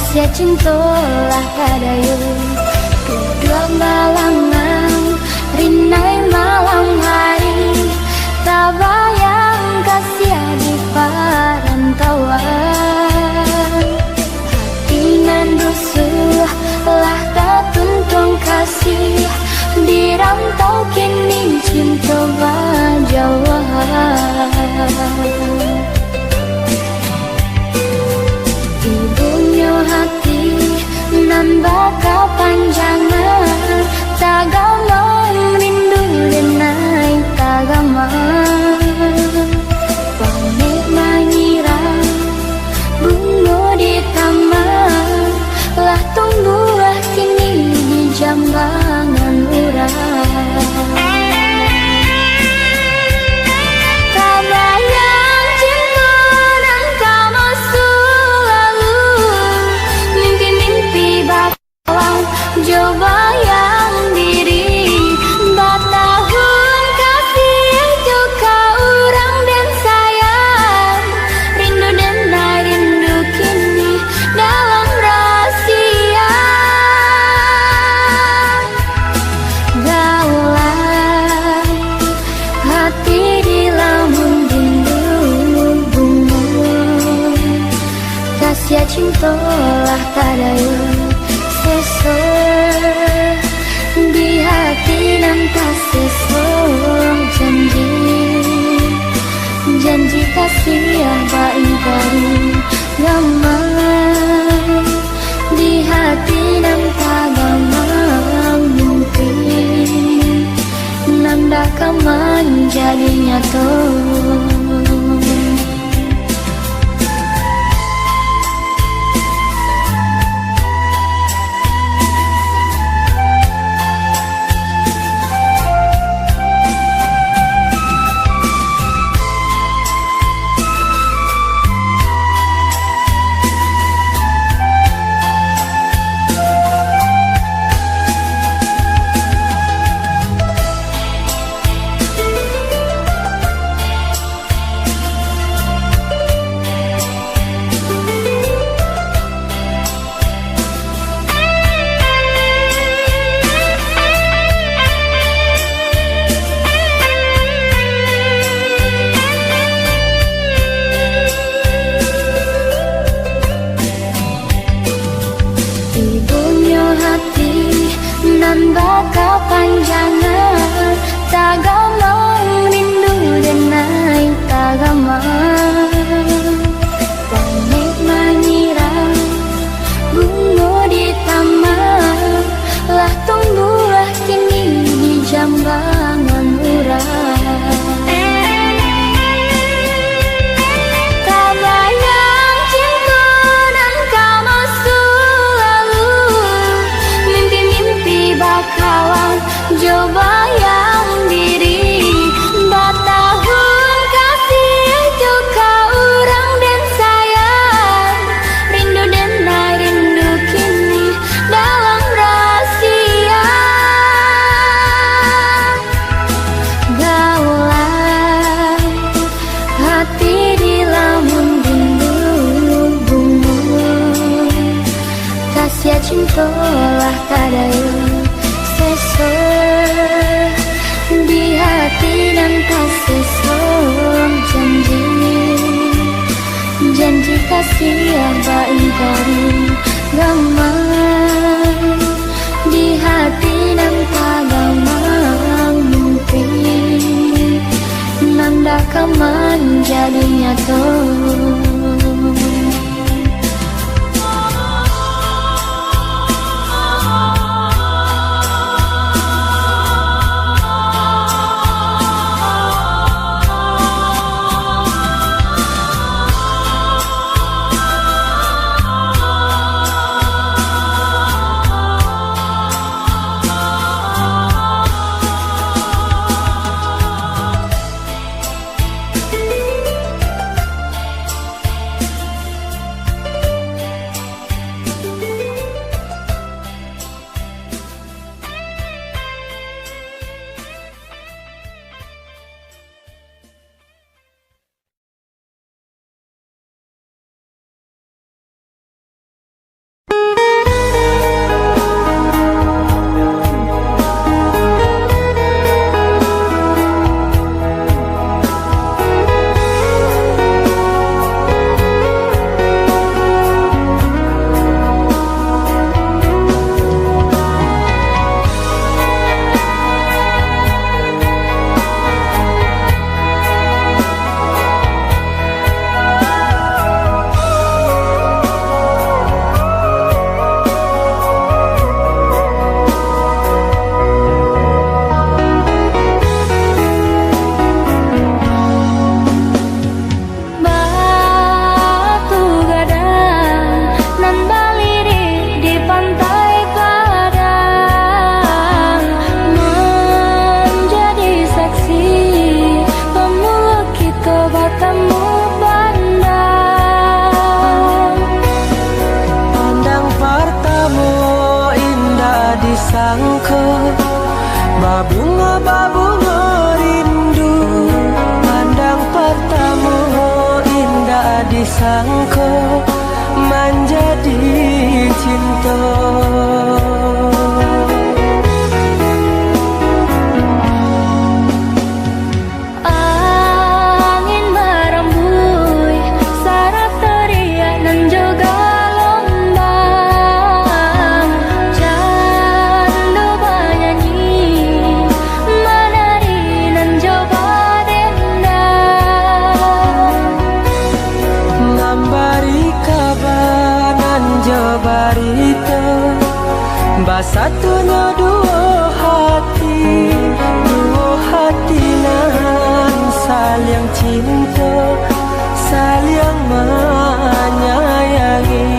kasih cintalah kadayu kedua balangan rinai malam hari tak bayang kasih di perantauan hati nan rusuh lah tak tuntung kasih di rantau kini cinta berjauhan ibunya hati nan bakal panjangan tak gamang rindu denai tak gamang pamit mengira bunga di taman lah tunggu kini di jambangan urang tak bayang cinta dan kamu selalu mimpi-mimpi bakalan coba yang diri batahun kasih juga orang dan sayang rindu dan rindu kini dalam rahasia gaulan hati di lamun rindu bunga kasih cinta lah tadayu sesor di hati nan tak sesor janji kasih apa ingkari gamang di hati nan tak gamang mimpi nanda kaman jadi nyata ibunya hati nan bakal panjangan tak gamang rindu denai tak gamang pamit mengira bunga di taman lah tunggu kini di jambangan urang tak bayang cinta dan kamu selalu mimpi-mimpi bakalan coba yang diri batahun kasih juga orang dan sayang rindu dan rindu kini dalam rahasia gaulan hati di lamun rindu bunga kasih cinta lah kadayu sesor di hati dan tak sesor janji kasih apa ingkari gamang di hati dan tak gamang mimpi nanda kaman jadi nyata disangka, babunga rindu pandang pertama, indah disangka menjadi cinta. Barita basatunya dua hati nan saling cinta, saling menyayangi.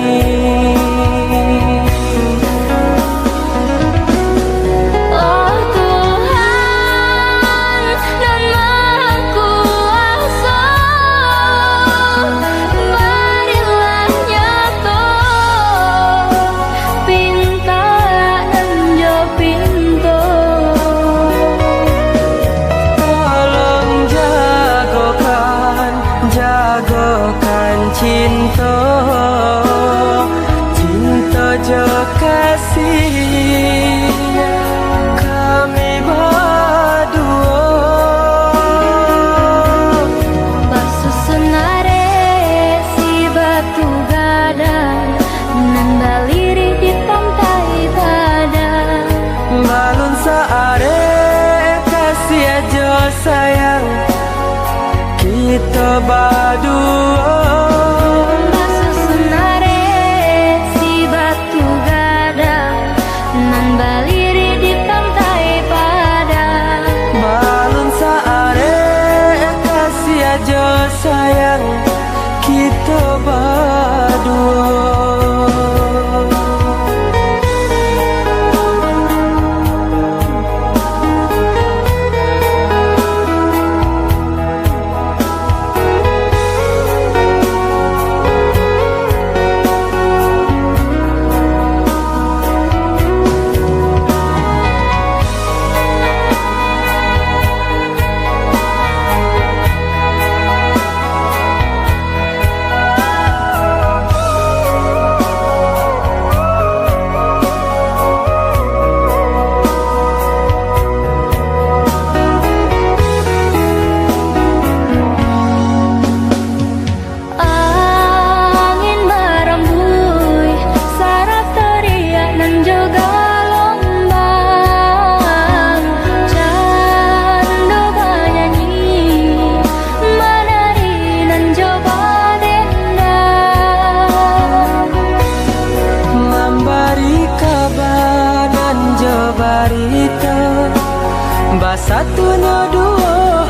Cinta, cinta jo kasih kami berdua. Basusunare si batu gadang nan baliri di pantai padang. Balun saare kasih aja sayang kita berdua. Sayang kita berdua. Barita basatunya dua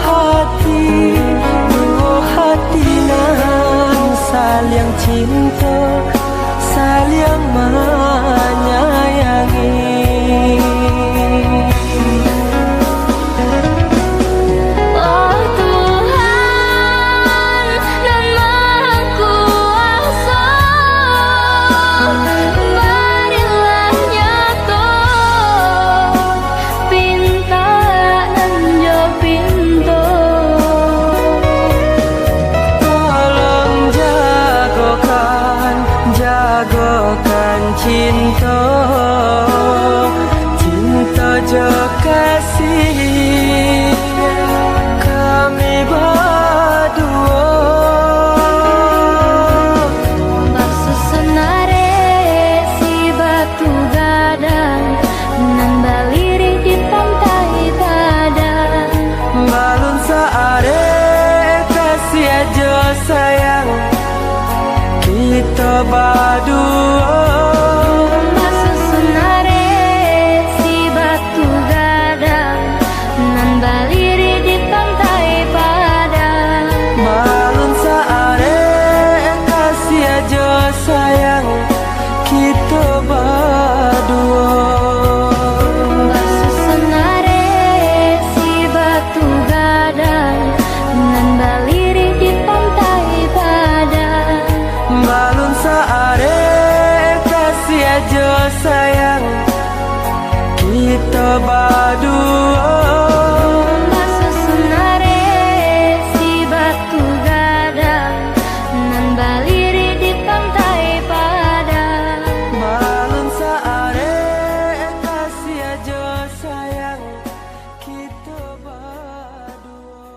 hati nan saling cinta, saling menyayangi. Cinta, cinta jo kasih kami berdua. Basusunare si batu gadang nan baliri di pantai padang. Balun saare kasih aja sayang kita berdua. Sayang kita berdua. Basusunare si batu gadang nan baliri di pantai padang. Balun saare kasih aja sayang kita berdua. Masusunare si batu gadang nan baliri di pantai Padang. Balon saare kasih aja sayang kita berdua.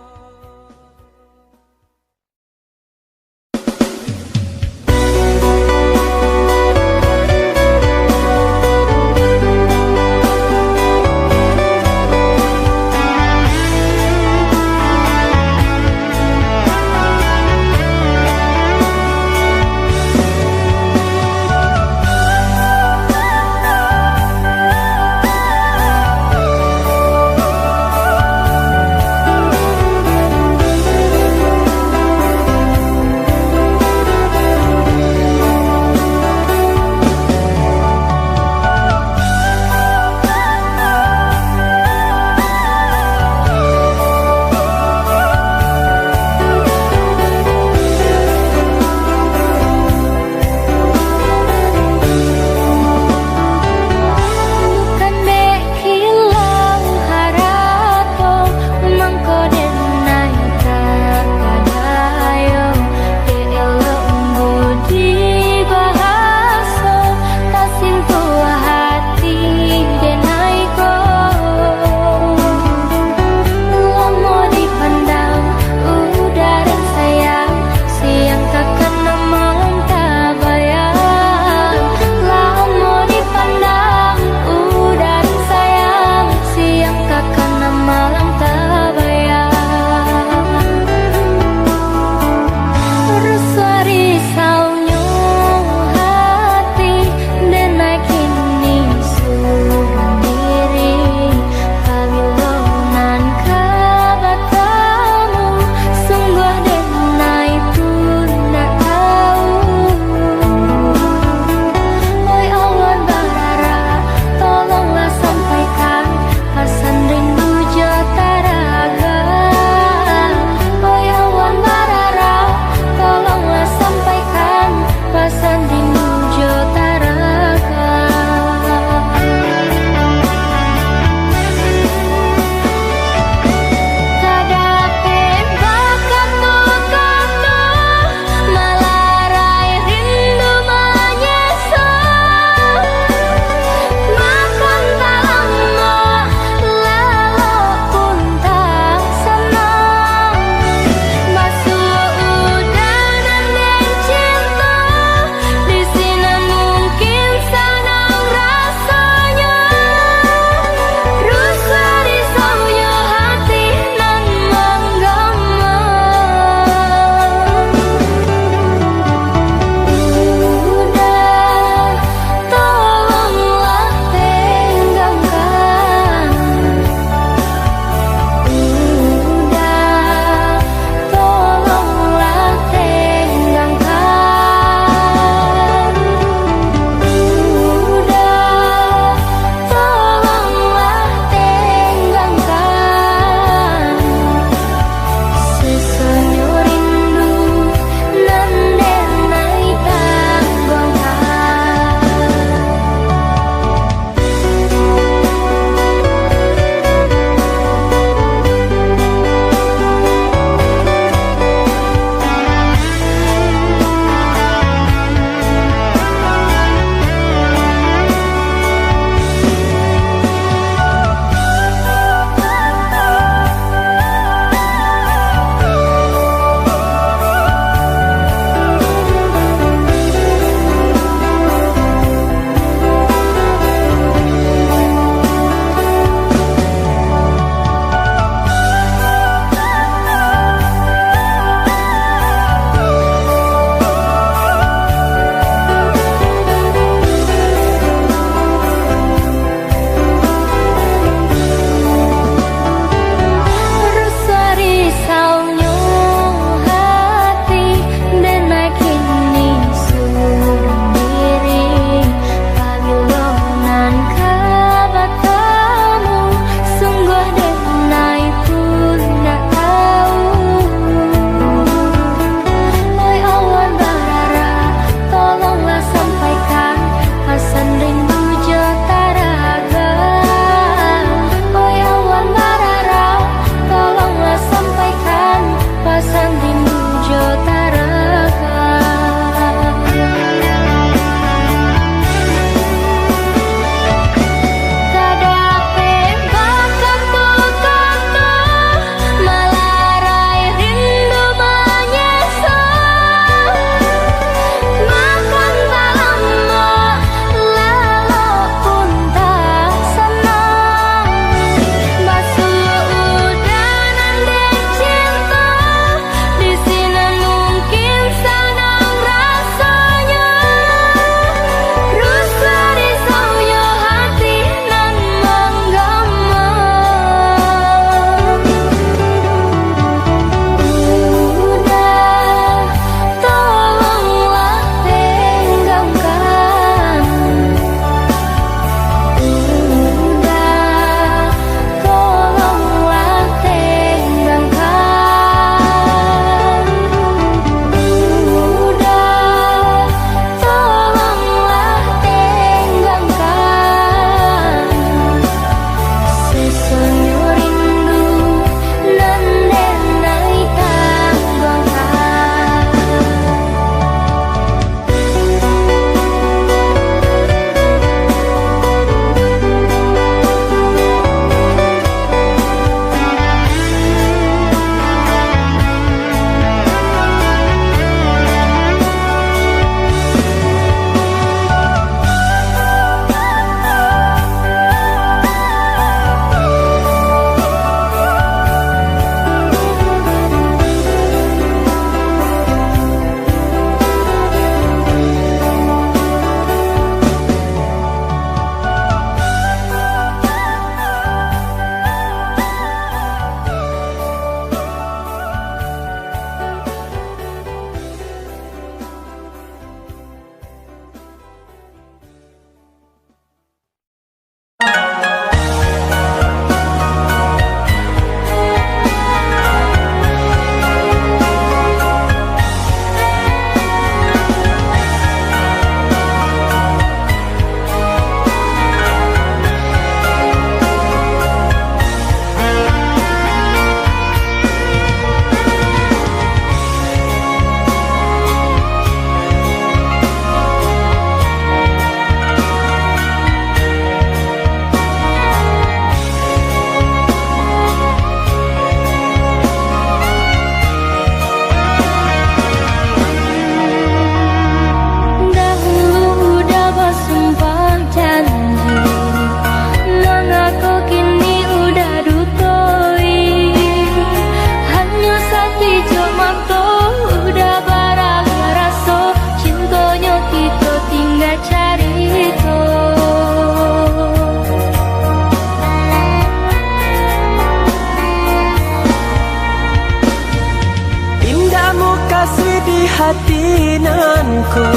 hatinanku,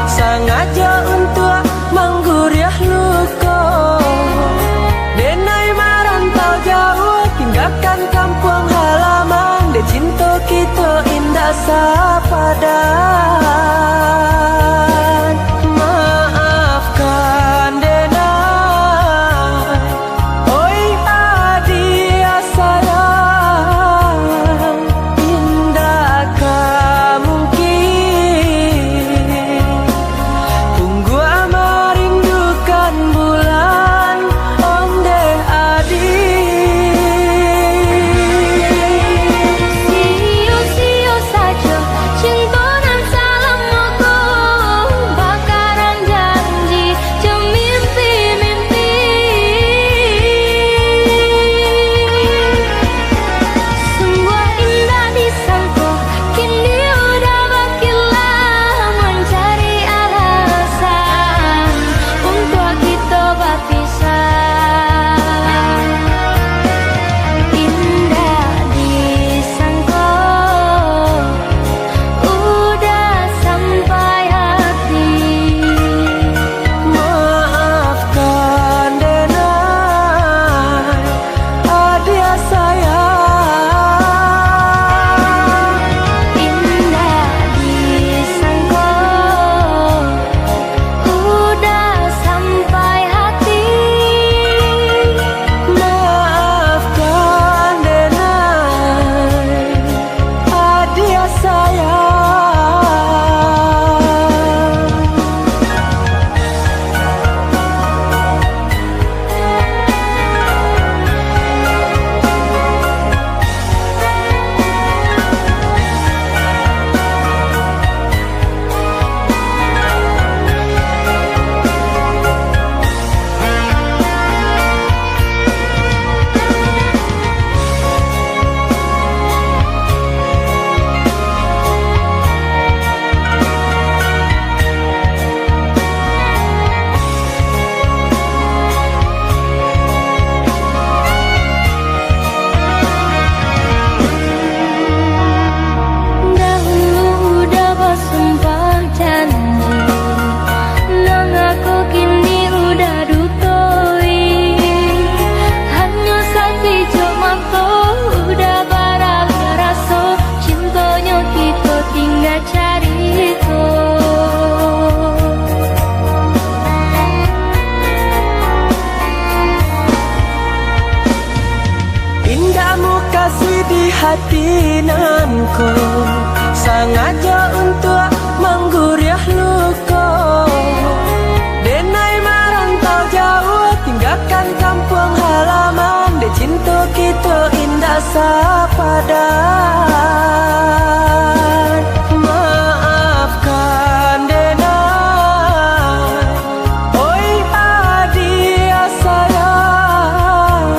sengaja untuk mengguriah luka. Denai merantau jauh, tinggalkan kampung halaman. De cinta kita indah sepadan. Maafkan Denai, oi adia sayang. Indakkah mungkin tunggu ama rindukan bulan onde adi. Sio-sio saja cinta dan salamku, bakaran janji jauh mimpi-mimpi. Sungguh indah disangka, kini udah bakilah mencari alasan untuk kita berpisah. Indah disangka, udah sampai hati. Maafkan Denai, adia sayang. Indah disangka, udah sampai hati. Maafkan Denai, adia sayang. Dahulu udah bersumpah janji, nang aku kini udah dutoi. Hanya sekejap mata udah barang rasa, cintanya kita tinggal cari Indahmu kasih di hatinanku, sengaja untuk mengguriah luka. Denai merantau jauh, tinggalkan kampung halaman. De cinta kita indah sepadan. Maafkan Denai, oi adia sayang.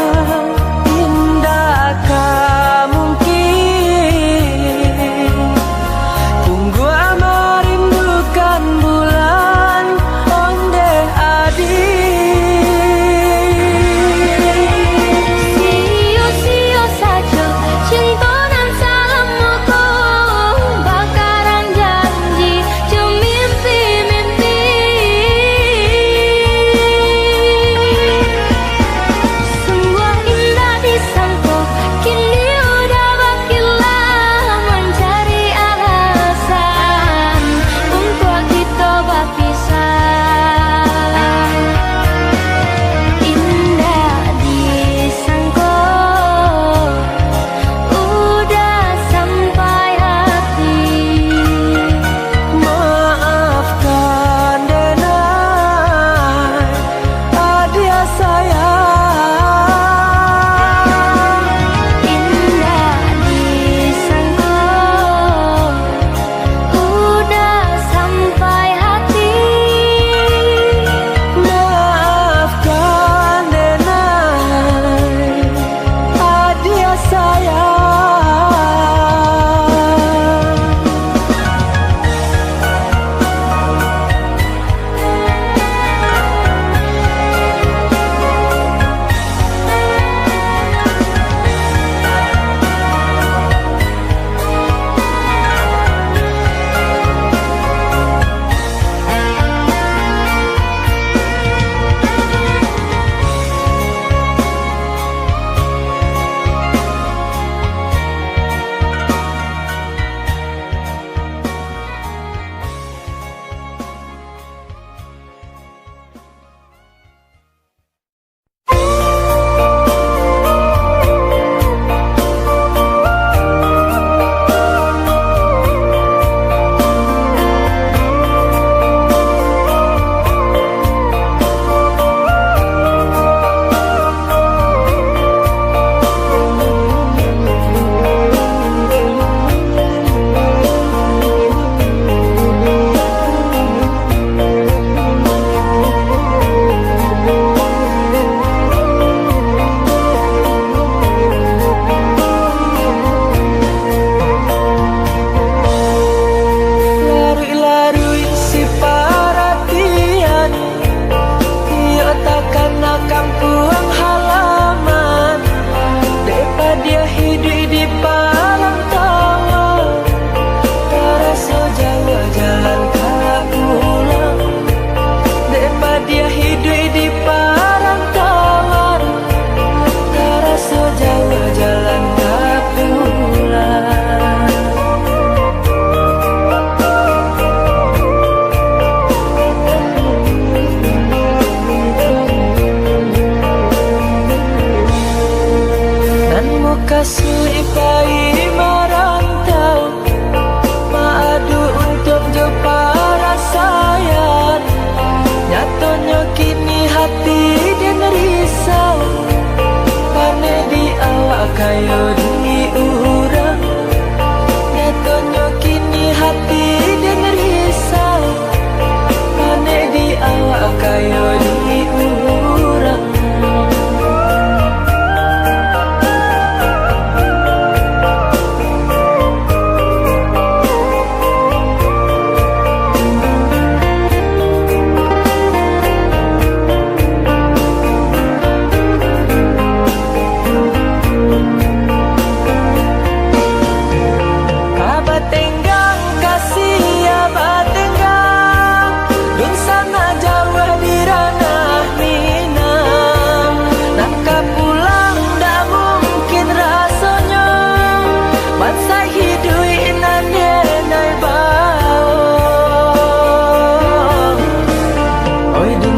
Indakkah mungkin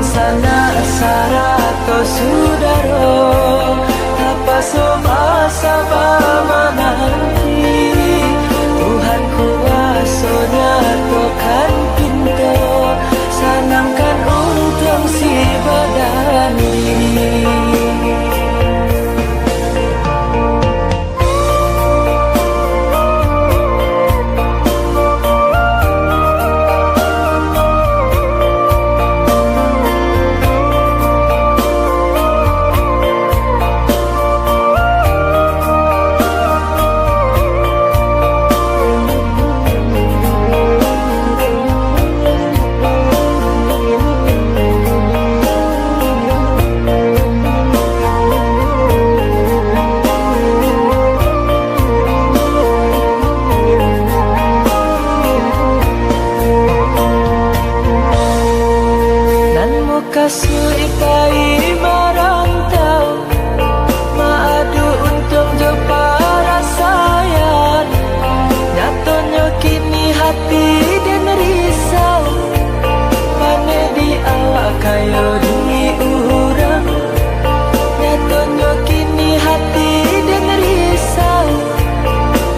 sana sarato sudaro tapaso asaba menanti Tuhan kuasanya tokan pintu sanangkan untung si badani. Kasih itai marantau maadu untuk jepara sayang nyatanya kini hati dan risau pane di awak kayo di urang nyatanya kini hati dan risau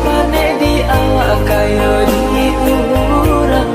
pane di awak kayo di urang.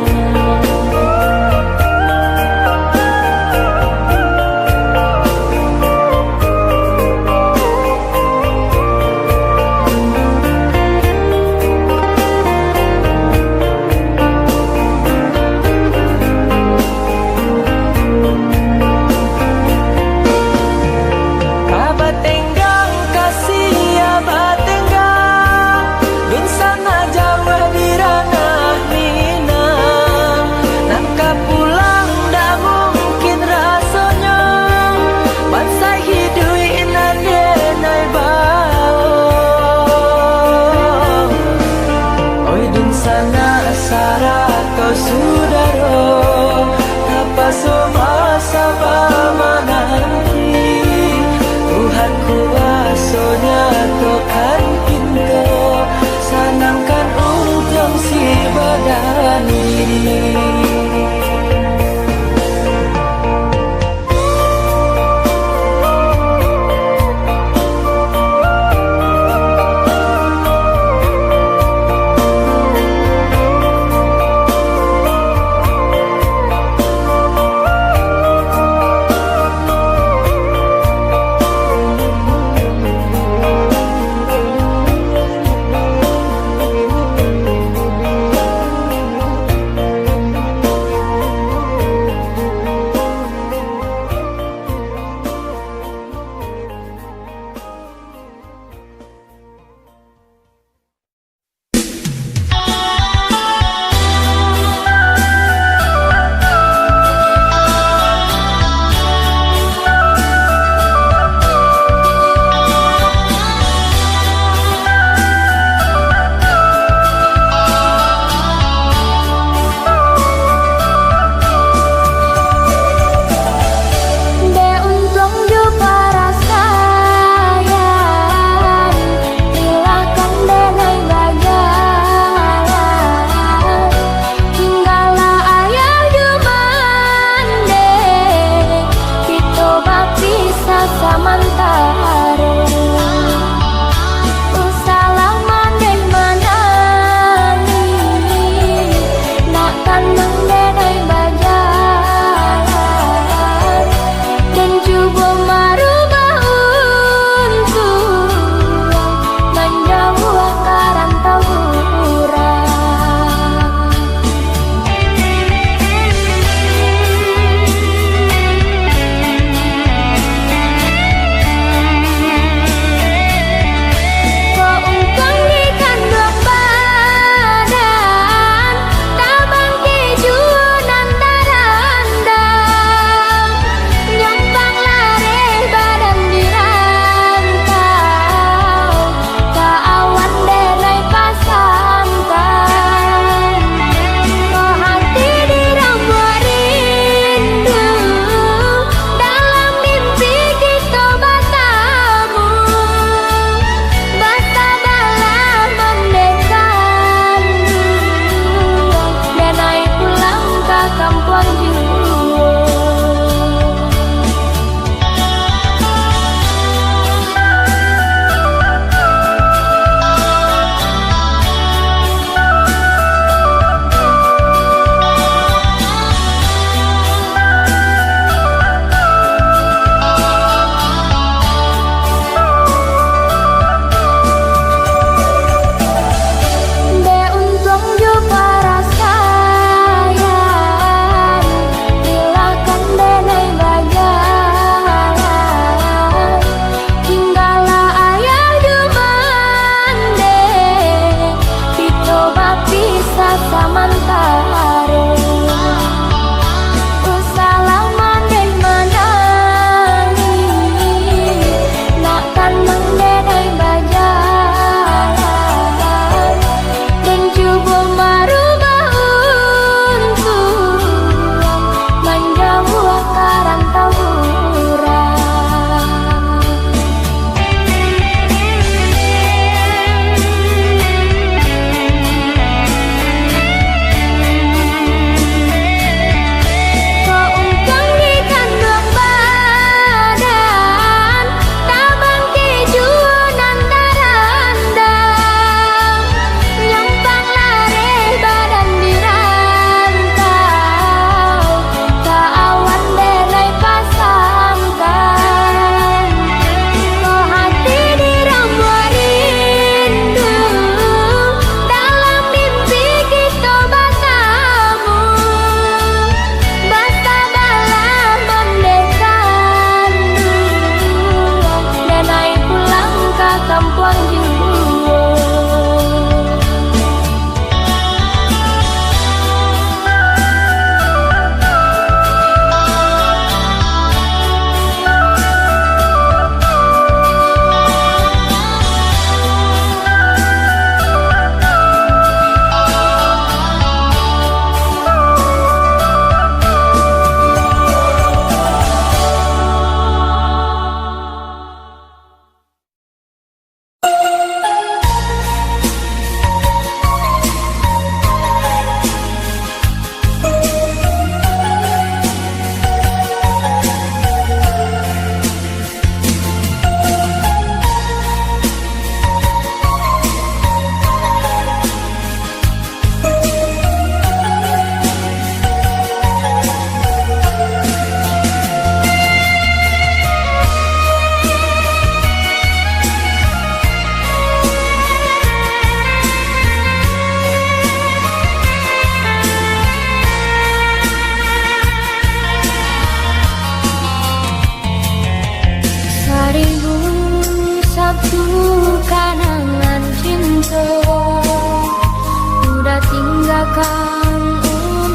ciptakan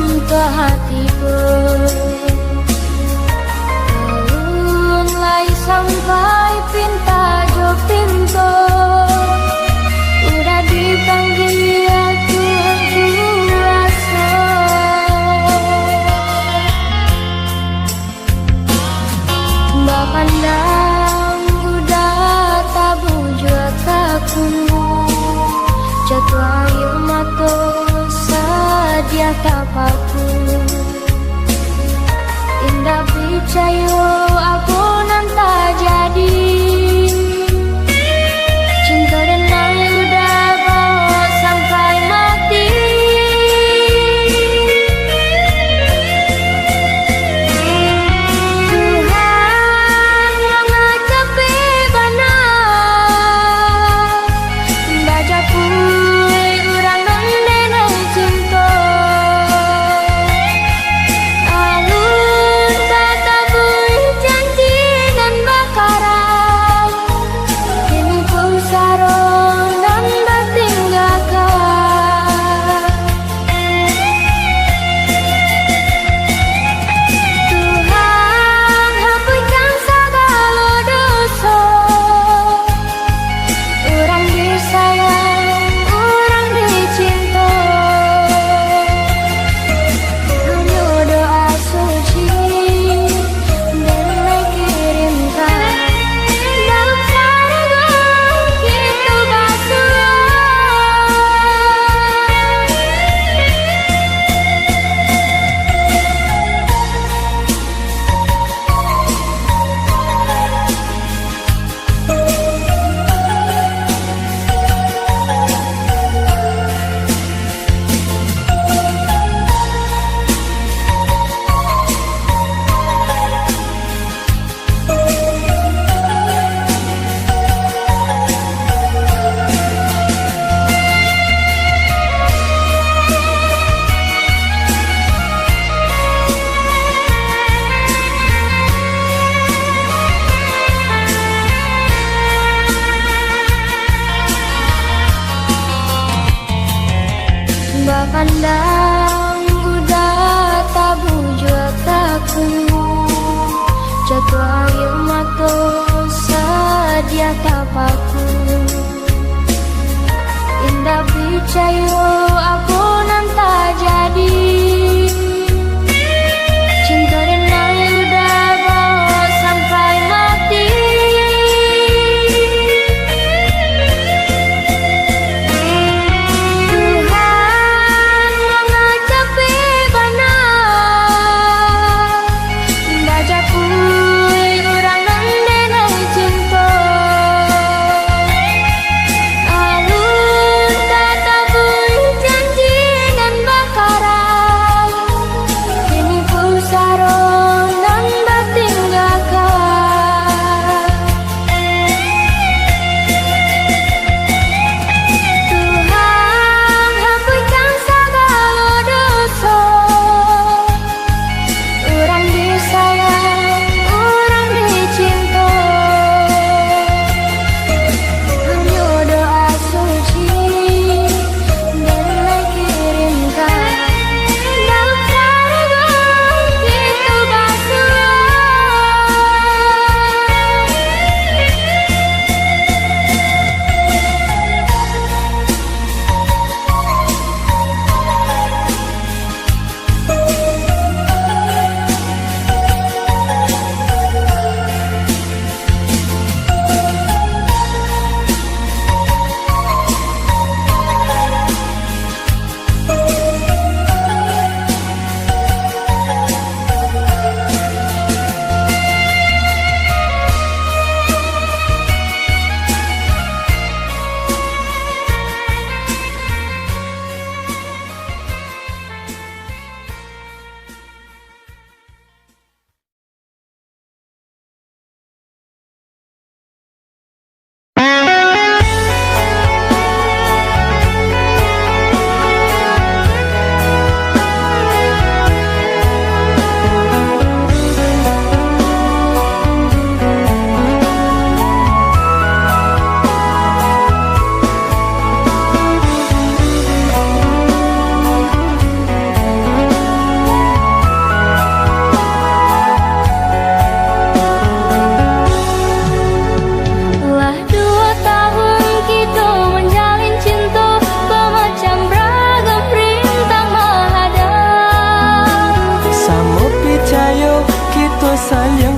untuk hatiku. Mulai sampai pinta jo pintu, udah dipanggil aku kuasa. Mbak pandang udah tabu jua takunu, jatuh ayu mato sadia tapaku. Indah picayo aku nanta jadi, cinta dan nai udah bawa sampai mati. Tuhan yang ngacapi bana, bajaku urang nang cinta. Alun tata bui janji dan bakaran, kini ku sarong dan bertinggalkan. Tuhan hapuskan segala dosa, urang disayang, urang dicinta. Hanya doa suci dan kirimkan dalam sarga kita basuh. Mbak pandang udah tabu jua takunu, jatuh ayu mato sadia tapaku. Indah picayo aku nanta jadi, cinta dan nai udah bawa sampai mati. Tuhan yang ngacapi bana, bajaku urang nang cinta. Alun tata bui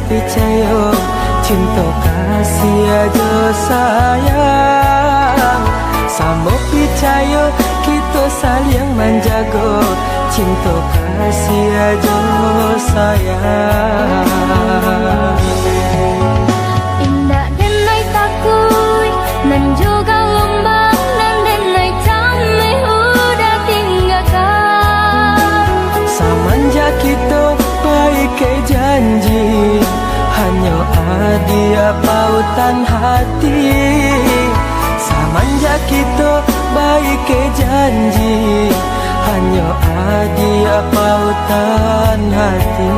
percaya cinta kasih aja sayang. Sama percaya kita saling menjaga cinta kasih aja sayang. Indah denai takui nan juga lembang dan denai camai udah tinggalkan. Semenjak kita baik ke janji, hanya ada pautan hati. Semenjak kita baik ke janji, hanya ada pautan hati.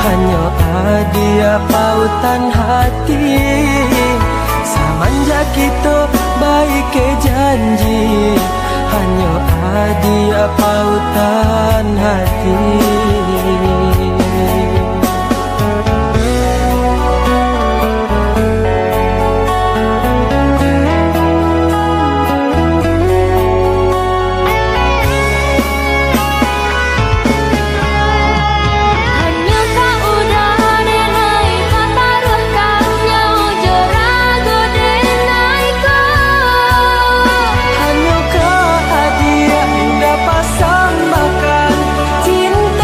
Hanya ada pautan hati. Semenjak kita baik ke janji, hanya ada pautan hati. Cinta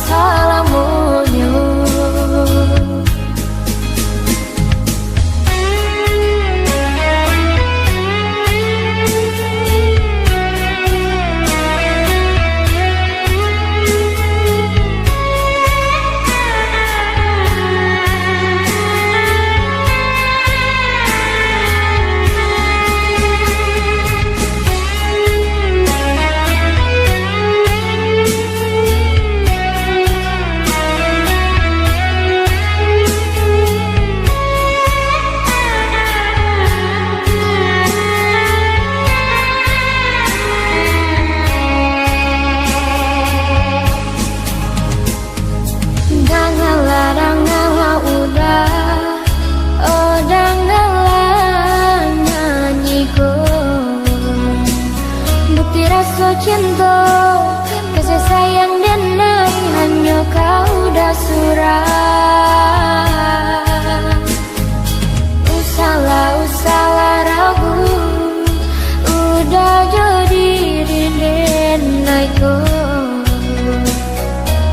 salamunyo. Cinta, kasih sayang dan naik hanya kau dah surah. Usahlah ragu, udah jadi rinden naikku.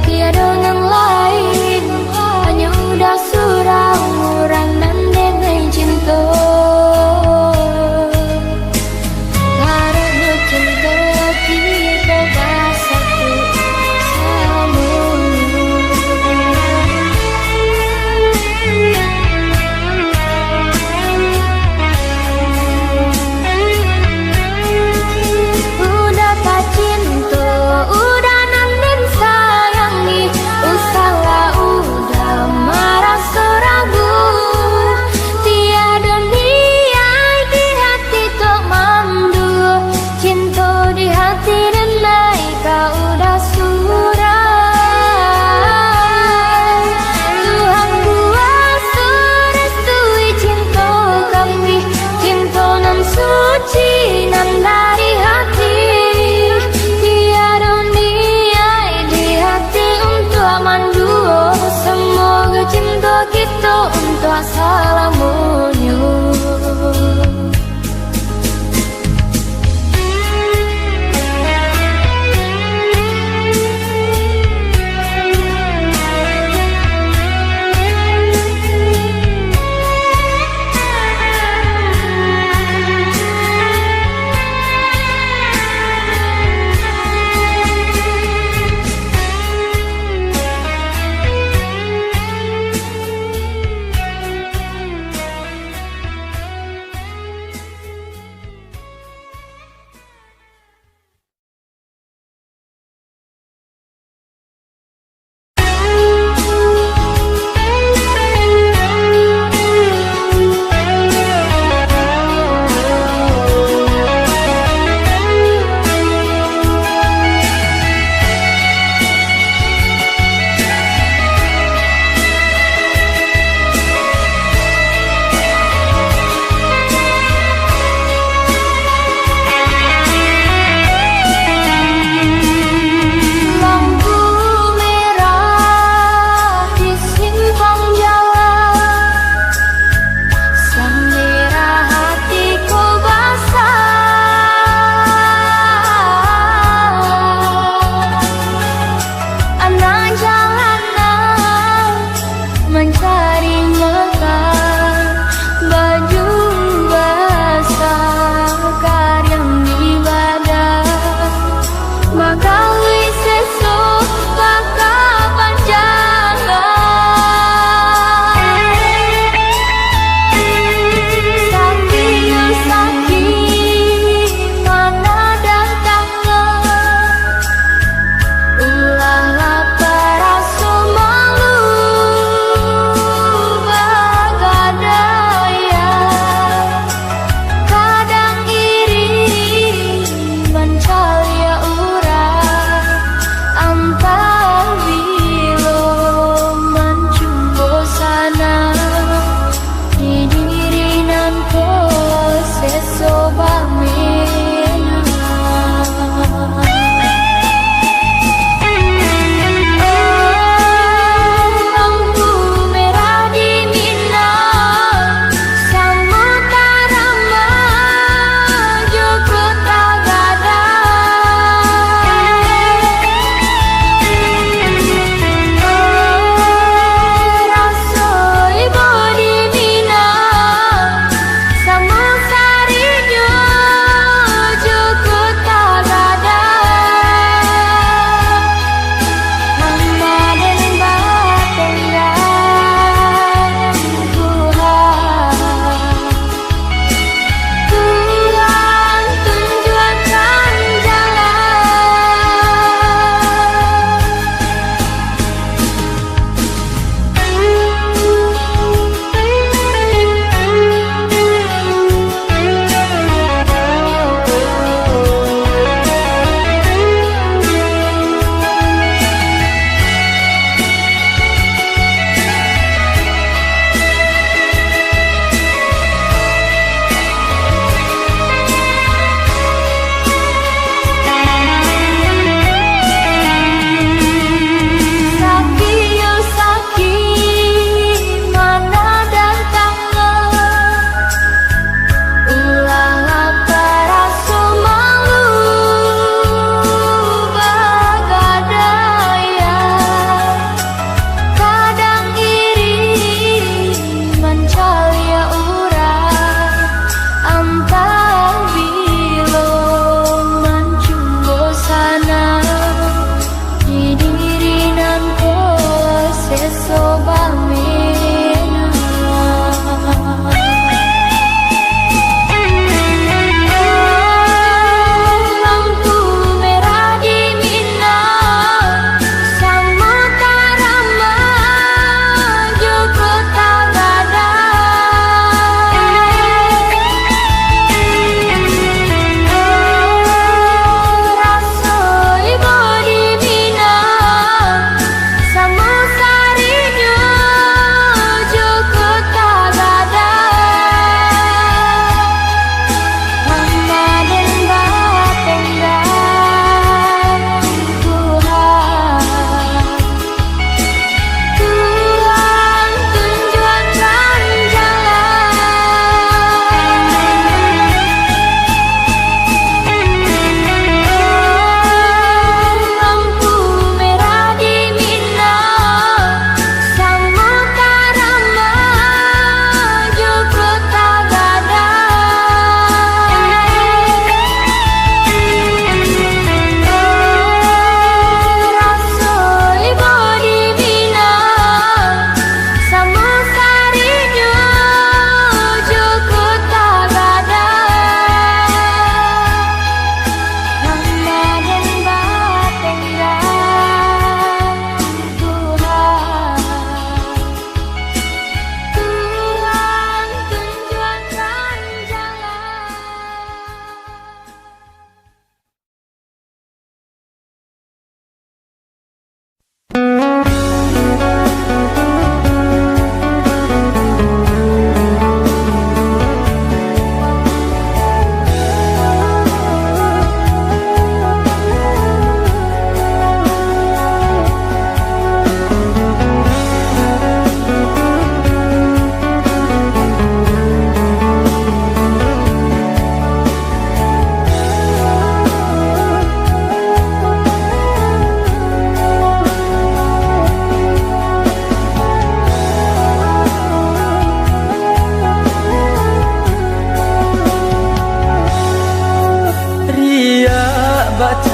Tiada yang lain, hanya udah surah orang dan dengan cinta.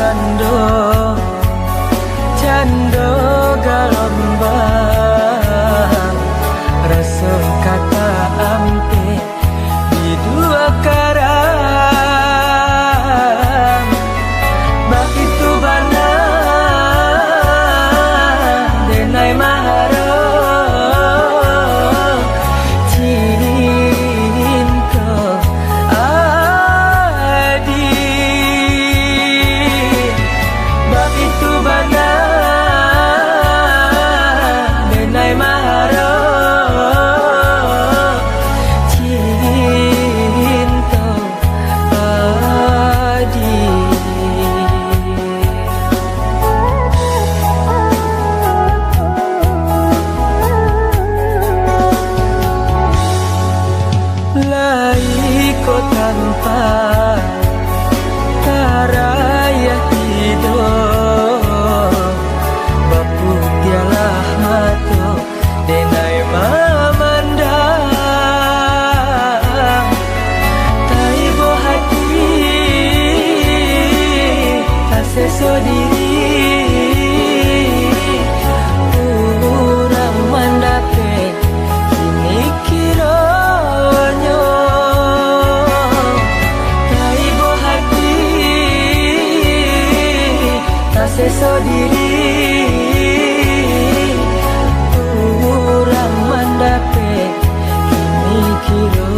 cando cando galombang rasa kata ampe di dua karang bak itu bana denai maharo cinta adi bak itu bana denai maharo cinta adi. Laiko tanpa karaya hidup baputialah mato denai mamandang taibo hati aseso diri urang mandape kini kironyo taibo hati aseso diri urang mandape kini kironyo.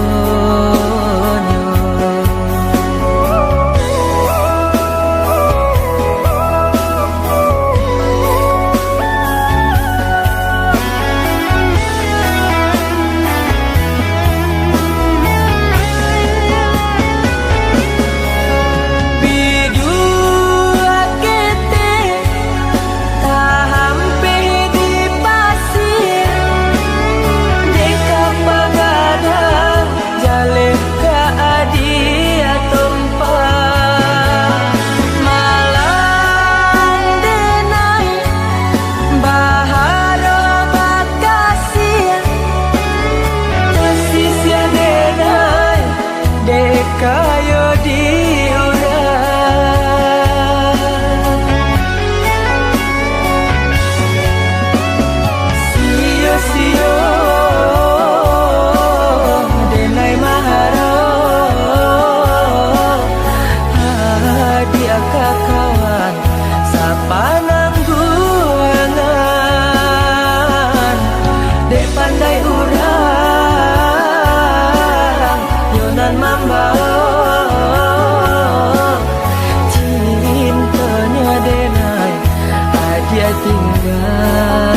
Bidua kete tahampe di pasir deka pagada jale ka adia tompa malang denai baharo bakasih kasih denai deka yo diurang sio-sio denai maharo hadiah kawan sapanang guangan dek pandai urang yonan mambao cintanya denai hadiah tinggalkan.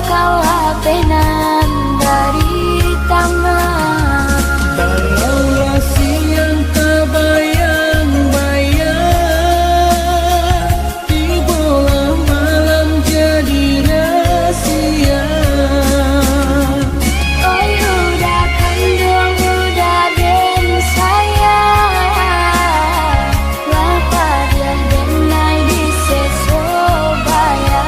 kalapenan dari tangan. Kalaulah siang tak bayang-bayang, di bola malam jadi rahasia. Oi udah kandung udah den sayang, lapa dia denai di sesobaya.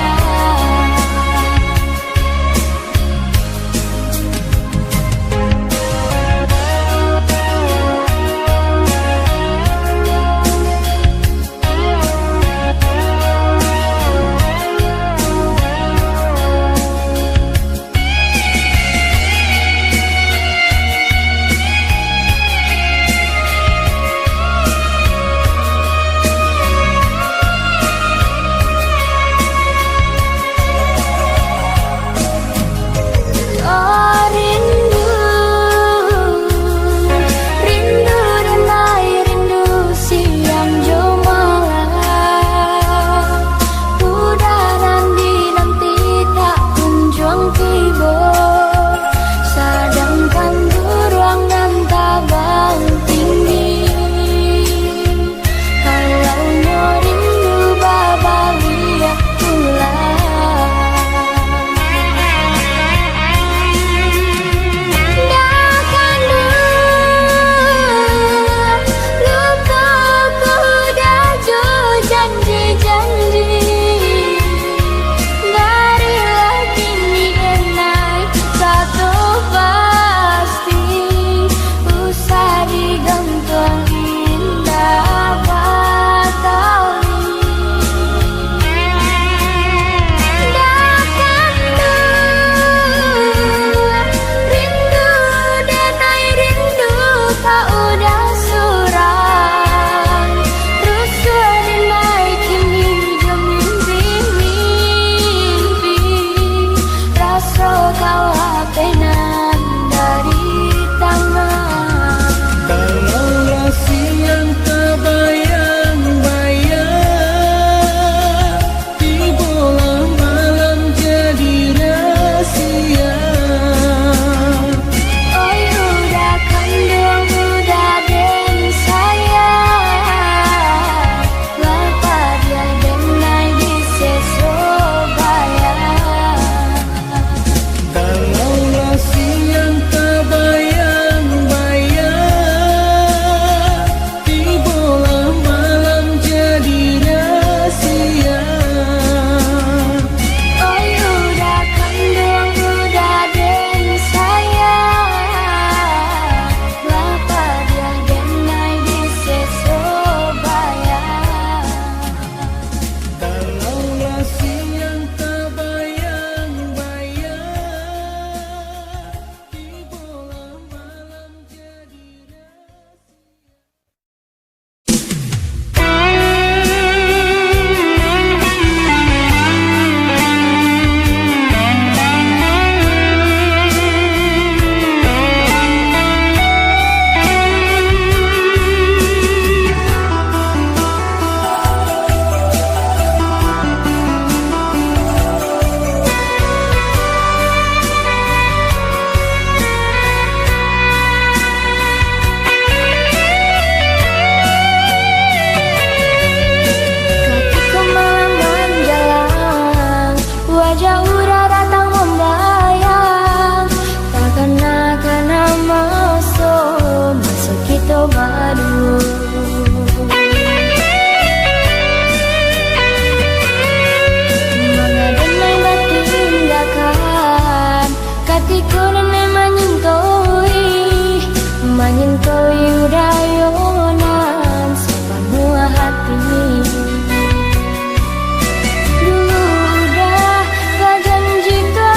Oh rindu, rindu denai rindu siang jo malam. Udah nanti tak kunjung tiba, sedangkan ruang dan tabang tinggi. Kalau mau rindu babaliak pulang. Kalaulah siang tak bayang-bayang, di bola malam jadi rahasia. Oi udah kandung udah den sayang, lapa dia denai di sesobaya. Kalaulah siang tak bayang-bayang, di bola malam jadi rahasia. Oi udah kandung udah den sayang, lapa dia denai di sesobaya. Kalaulah siang tak bayang-bayang, di bola malam jadi Ketika malam menjelang, wajah udah datang membayang. Takkan akan masuk kita baru. Mengadai bertindakan, ketika nenek menyintoi udah yonan sepenuh hati. Dulu udah janji ke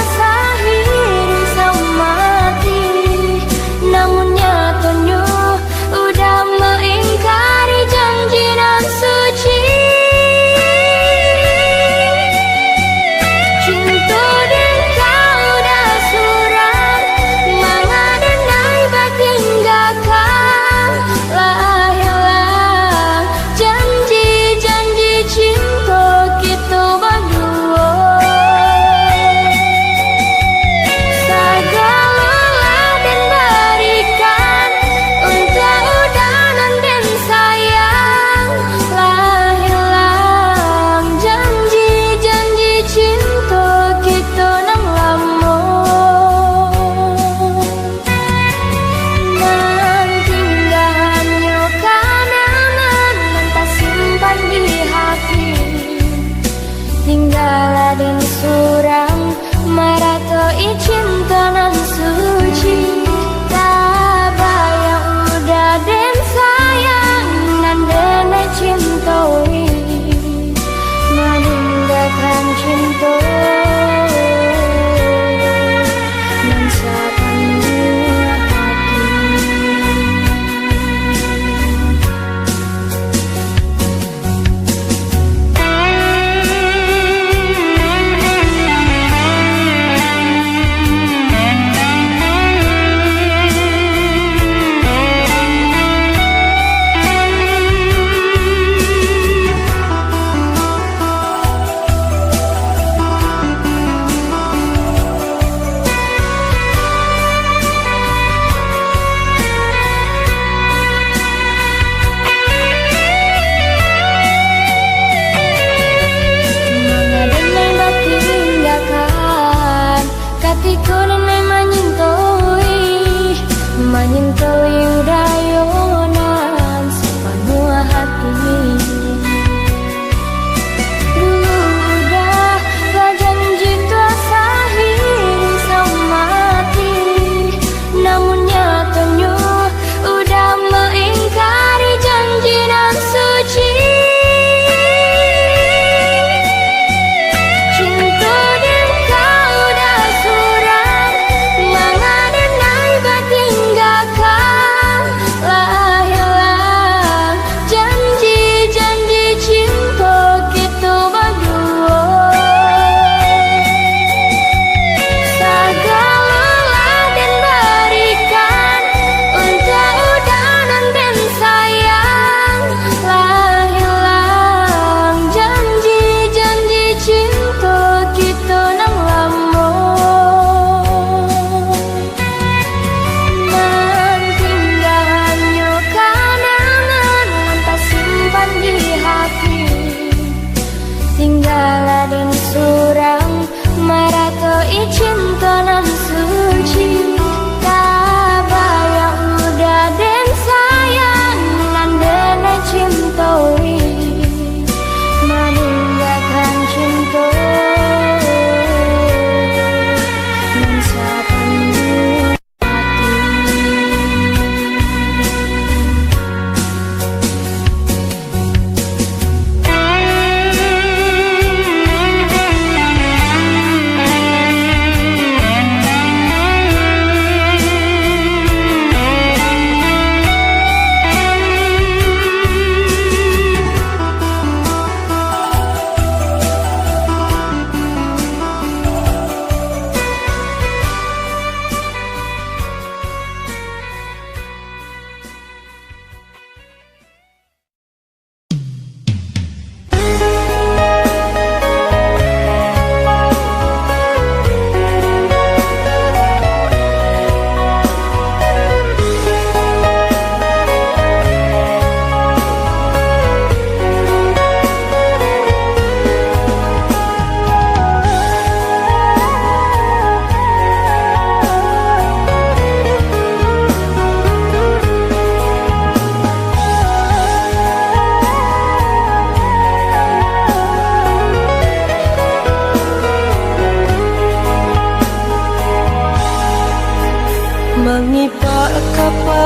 Mengipak kapa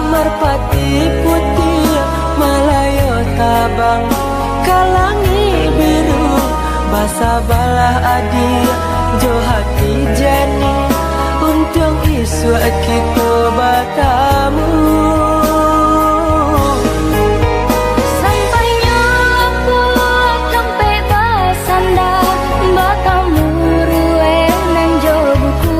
merpati putih Malayo tabang kalangi biru Basa balah adi jo hati jani Untung isu kita bertemu Sampainya aku sampai basanda Bakamu rue nan jo buku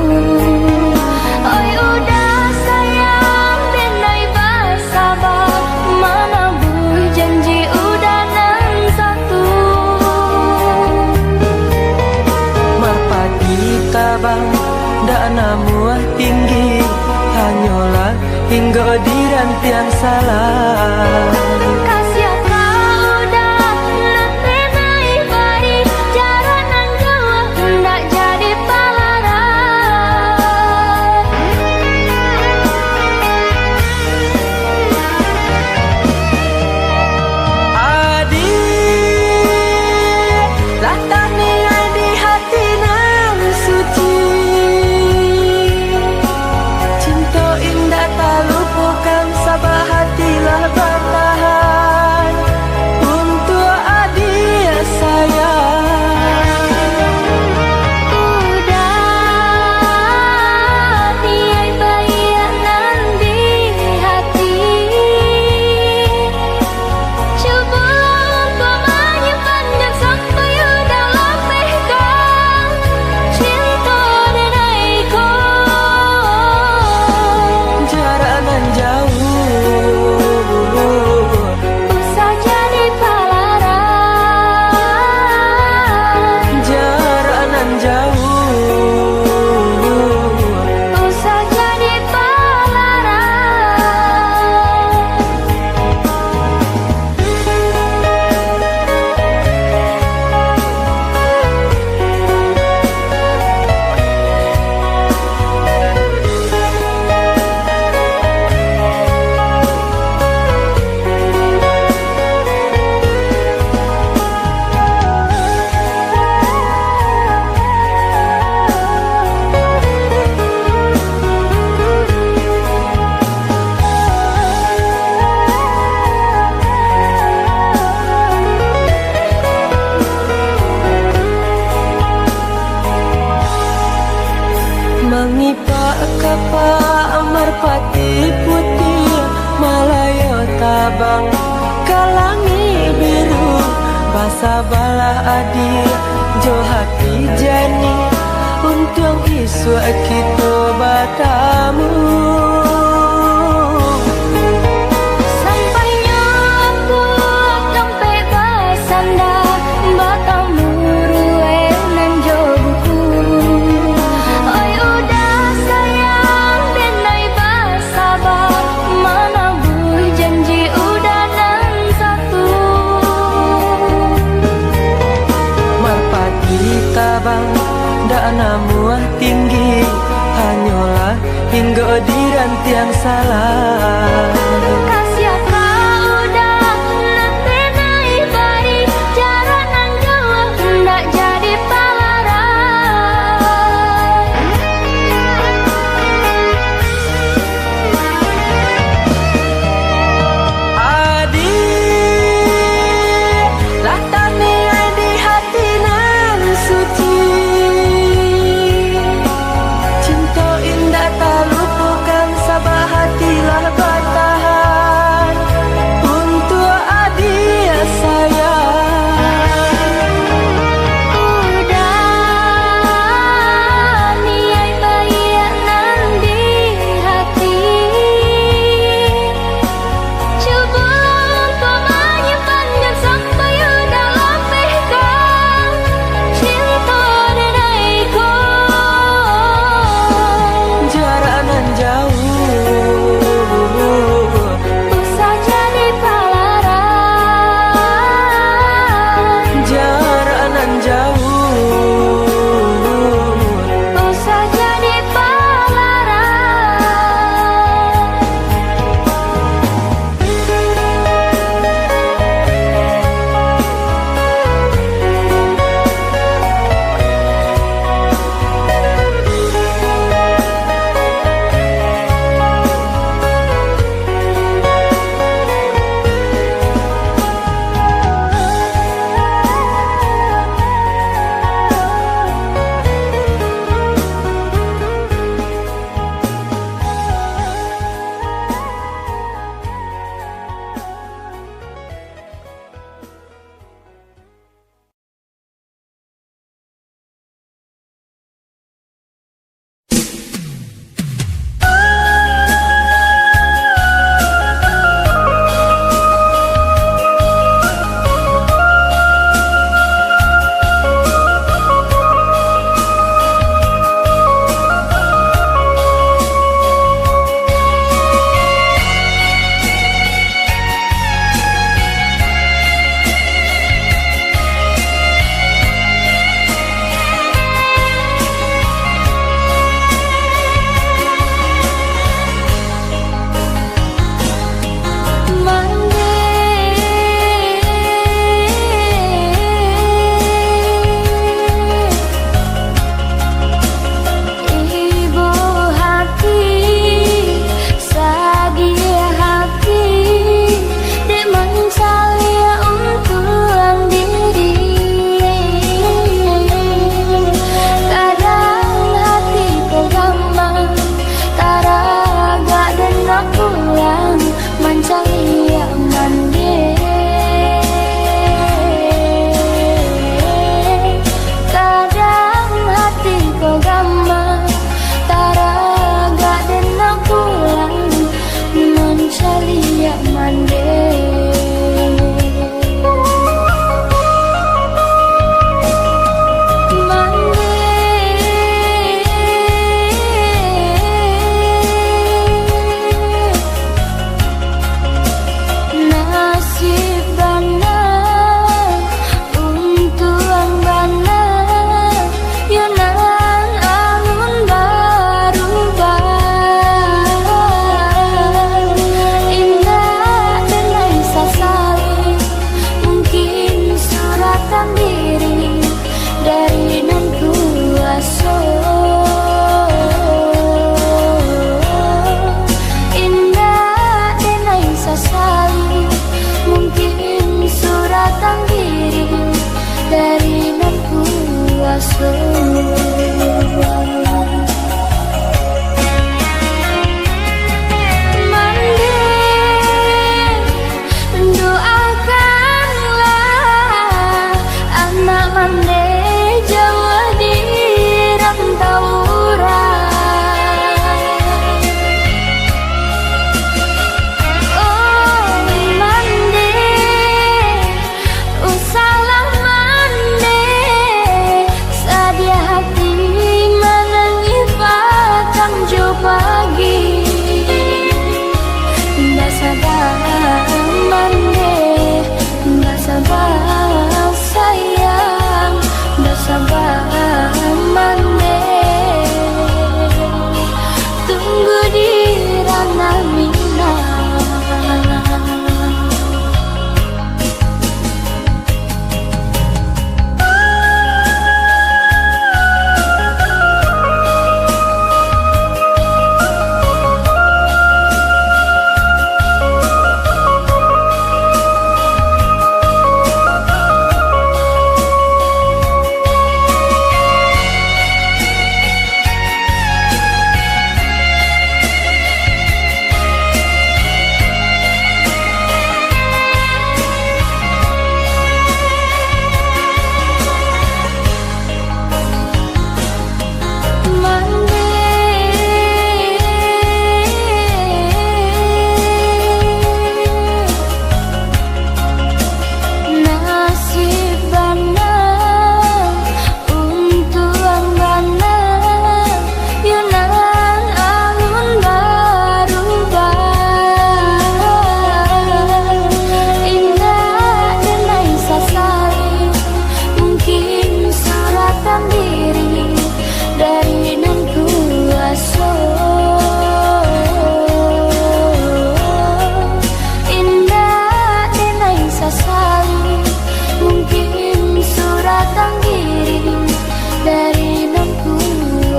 Oi udah sayang denai basabak Mana bui janji udah nan satu Merpati tabang dak namuah tinggi Hanyalah hingga dirantian salah Kasih kau udah nanti naik bari Jarak nan jauh hendak jadi pelaran Adik latah ningai di hati nan suci Cinta indah tak lupakan sabah hatilah bertahan Untuk adik sayang Udah tiai baik nan di hati Cobalah kau menyimpannya sampai udah lepehkan Cinta denaiku jarak nan jauh Usah jadi pelaran Jarak nan jauh Usah jadi pelaran Mengipak kapa merpati putih Malayo tabang kalangi biru Basa balah adi jo hati jani Untung isu kita bertemu Sampainya aku sampai basanda Bakamu rue nan jo buku Oi udah sayang denai basabak Mana bui janji udah nan satu Merpati tabang dak namuah tinggi Hanyalah hingga dirantian salah Kasih kau udah nanti naik bari Jarak nan jauh hendak jadi pelaran Adik latah ningai di hati nan suci Cinta indah tak lupakan sabah hatilah bertahan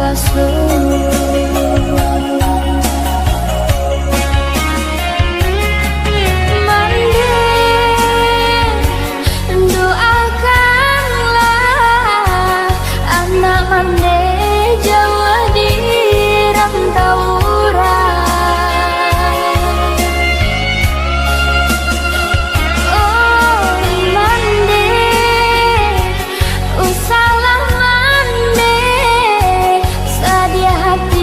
basuh. Mandi, doakanlah anak mandi Jawa di rantauan. Oh mandi, usahlah mandi, sedia hati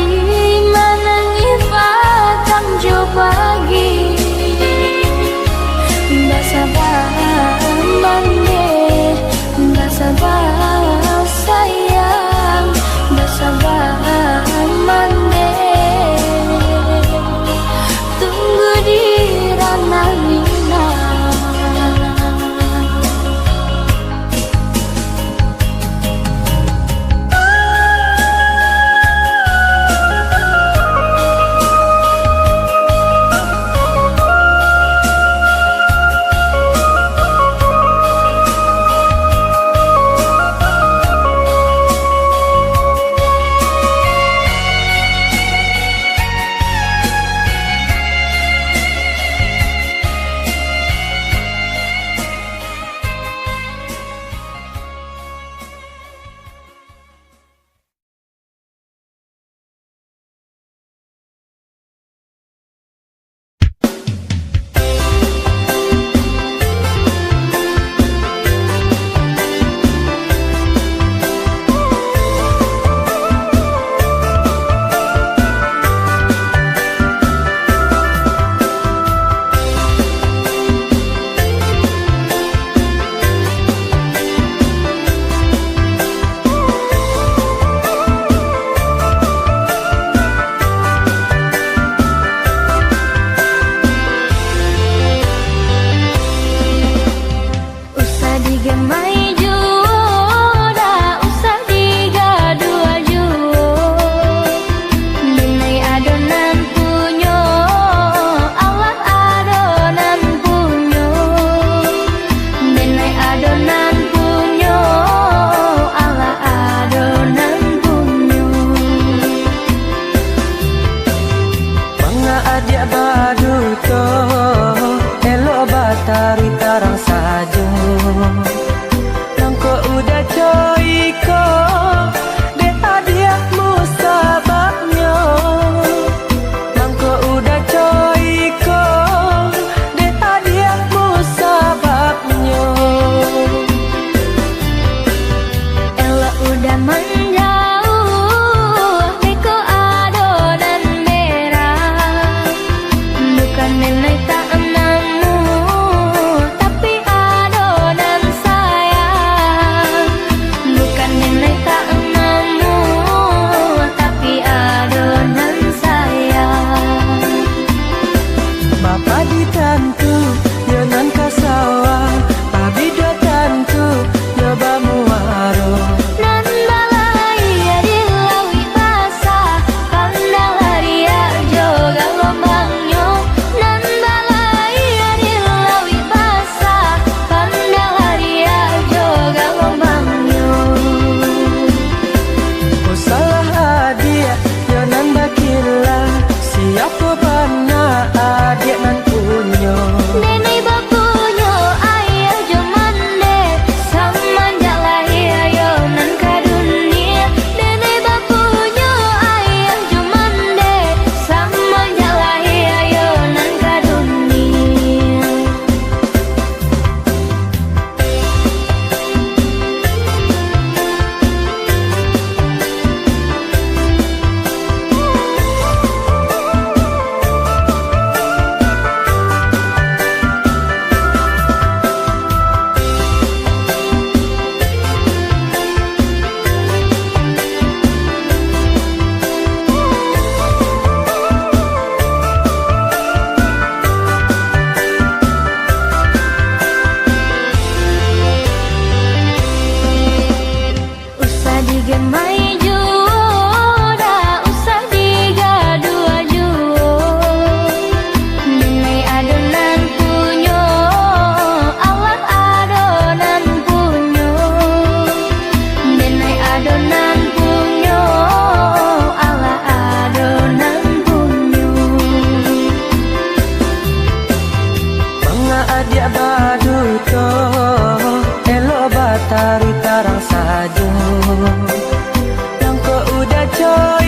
percaya